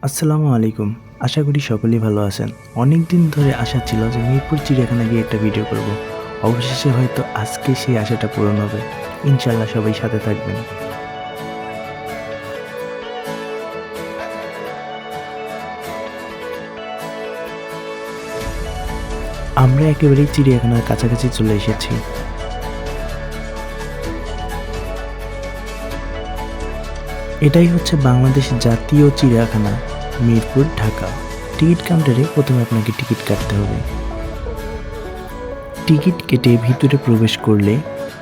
আসসালামু আলাইকুম। আশা করি সকলেই ভালো আছেন। অনেক দিন ধরে আশা ছিল যে মিরপুর চিড়িয়াখানায় গিয়ে একটা ভিডিও করব। অবশেষে হয়তো আজকে সেই আশাটা পূরণ হবে। ইনশাআল্লাহ সবাই সাথে থাকবেন। আমরা একেবারেই চিড়িয়াখানার কাছাকাছি চলে এসেছি। এটাই হচ্ছে বাংলাদেশ জাতীয় চিড়িয়াখানা, মিরপুর, ঢাকা। টিকিট কাউন্টারে প্রথমে আপনাকে টিকিট কাটতে হবে। টিকিট কেটে ভিতরে প্রবেশ করলে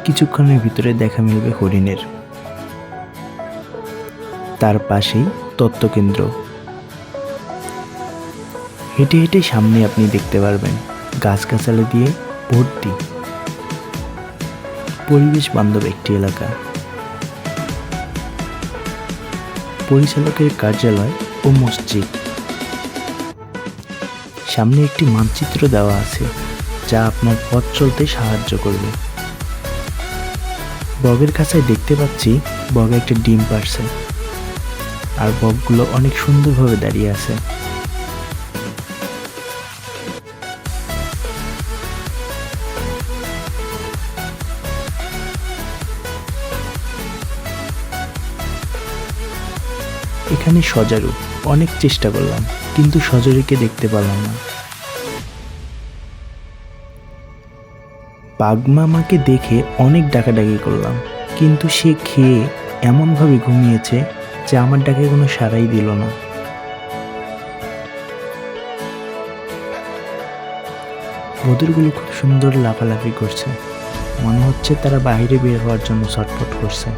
কিছুক্ষণের ভিতরে দেখা মিলবে হরিণের। তার পাশেই তথ্যকেন্দ্র। হেঁটে হেঁটে সামনে আপনি দেখতে পারবেন গাছগাছালি দিয়ে ভর্তি, পরিবেশ বান্ধব একটি এলাকা। পরিচালকের কার্যালয় ও মসজিদ। সামনে একটি মানচিত্র দেওয়া আছে যা আপনার পথ চলতে সাহায্য করবে। বগের কাছে দেখতে পাচ্ছি বগে একটা ডিম পাড়ছে, আর বগগুলো অনেক সুন্দরভাবে দাঁড়িয়ে আছে। এখানে সজারু অনেক চেষ্টা করলাম, কিন্তু সজারুকে দেখতে পেলাম না। বাঘমামাকে দেখে অনেক ডাকাডাকি করলাম, কিন্তু সে খেয়ে এমনভাবে ঘুমিয়েছে যে আমার ডাকে কোনো সাড়াই দিল না। বদরগুলো খুব সুন্দর লাফালাফি করছে, মনে হচ্ছে তারা বাইরে বের হওয়ার জন্য ছটফট করছে।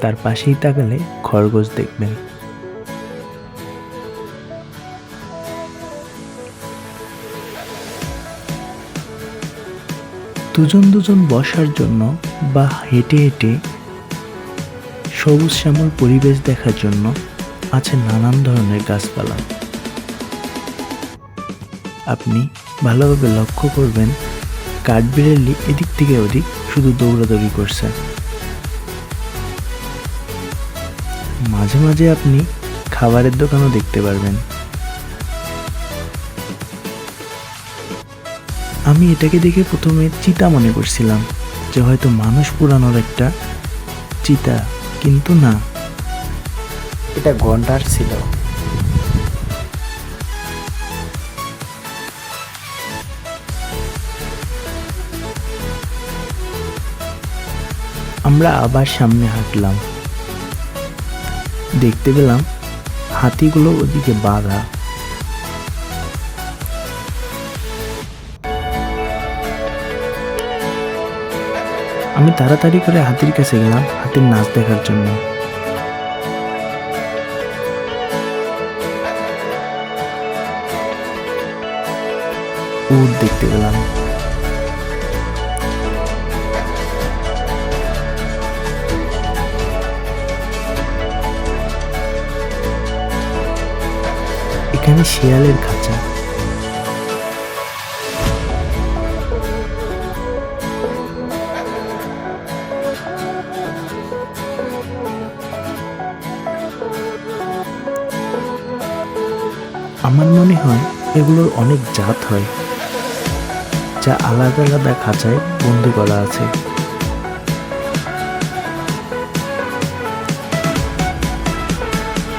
তার পাশেই তাকালে খরগোশ দেখবেন। দুজন দুজন বসার জন্য বা হেঁটে হেঁটে সবুজ শ্যামল পরিবেশ দেখার জন্য আছে নানান ধরনের গাছপালা। আপনি ভালোভাবে লক্ষ্য করবেন কাঠবিড়ালি এদিক থেকে ওদিক শুধু দৌড়াদৌড়ি করছে। মাঝে মাঝে আপনি খাবারের দোকানও দেখতে পারবেন। আমি এটাকে দেখে প্রথমে চিতা মনে করছিলাম যে হয়তো মানুষ পুরানোর একটা চিতা, কিন্তু না, এটা গন্ডার ছিল। আমরা আবার সামনে হাঁটলাম, দেখতে পেলাম হাতিগুলো ওদিকে বাঁধা। আমি তাড়াতাড়ি করে হাতির কাছে গেলাম হাতির নাচ দেখার জন্য। উট দেখতে পেলাম। এখানে শিয়ালের খাঁচা। আমার মনে হয় এগুলোর অনেক জাত হয়, যা আলাদা আলাদা খাঁচায় বন্দি করা আছে।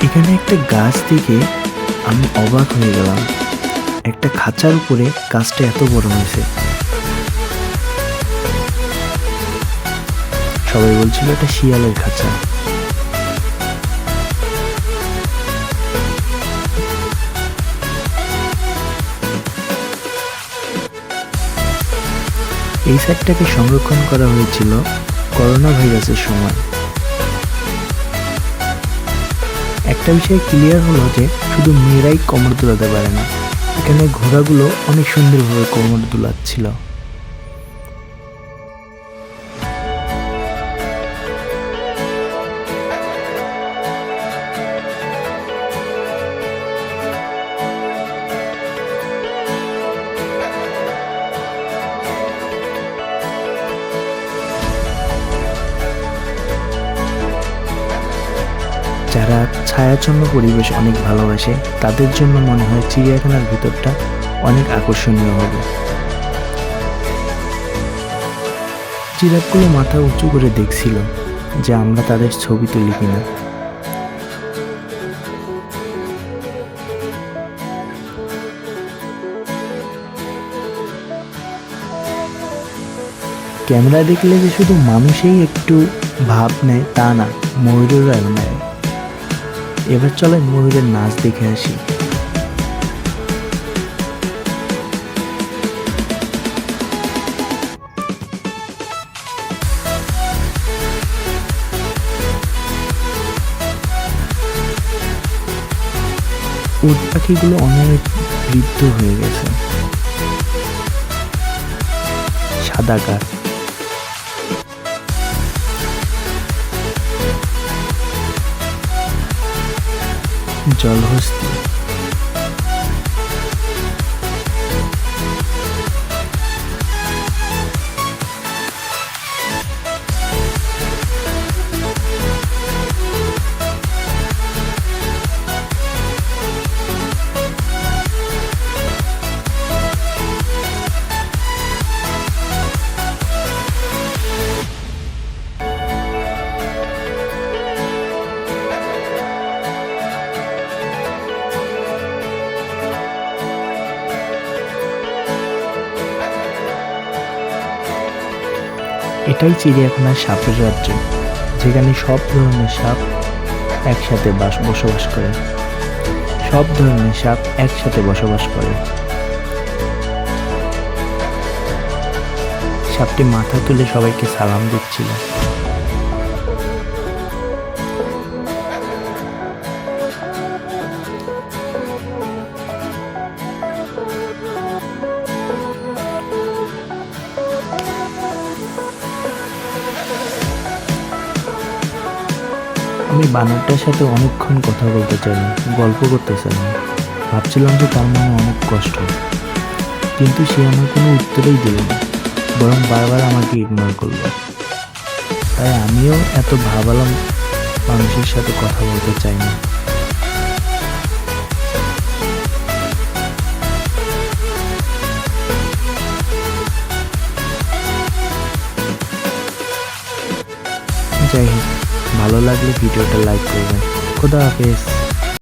এখানে একটা গাছ দেখে আমি অবাক হয়ে গেলাম। একটা খাঁচার উপরে গাছটা এত বড় হয়েছে। সবাই বলছিল এটা শিয়ালের খাঁচা। এই সাইটটাকে সংরক্ষণ করা হয়েছিল করোনা ভাইরাসের সময়। একটা বিষয় ক্লিয়ার হলো যে শুধু মেয়েরাই কোমর দুলাতে পারে না, এখানে ঘোড়াগুলো অনেক সুন্দরভাবে কোমর দুলাচ্ছিল। যারা ছায়াচ্ছন্ন পরিবেশ অনেক ভালোবাসে তাদের জন্য মনে হয় চিড়িয়াখানার ভিতরটা অনেক আকর্ষণীয় হবে। জিরাফগুলো মাথা উঁচু করে দেখছিল যে আমরা তাদের ছবি তুলি কিনা। ক্যামেরা দেখলে যে শুধু মানুষই একটু ভাব নেয় তা না, ময়ূরেরও নেয়। এবার চলে ময়ূরের নাচ দেখে আসি। উট পাখিগুলো অনেক বৃদ্ধ হয়ে গেছে, সাদা গা। জলহস্তি, এটাই চিড়িয়াখানার সাপের রাজ্য, যেখানে সব ধরনের সাপ একসাথে বসবাস করে। সব ধরনের সাপ একসাথে বসবাস করে। সাপটি মাথা তুলে সবাইকে সালাম দিচ্ছিল। আমি বানরটার সাথে অনেকক্ষণ কথা বলতে চাইলাম, গল্প করতে চাইলাম। ভাবছিলাম যে তার মনে অনেক কষ্ট, কিন্তু সে আমার কোনো উত্তরেই দিল না, বরং বারবার আমাকে ইগনোর করলো। তাই আমিও এত ভাবালাম মানুষের সাথে কথা বলতে চাই না। যাই হোক, ভালো লাগলে ভিডিওটা লাইক করবেন। খোদা হাফেজ।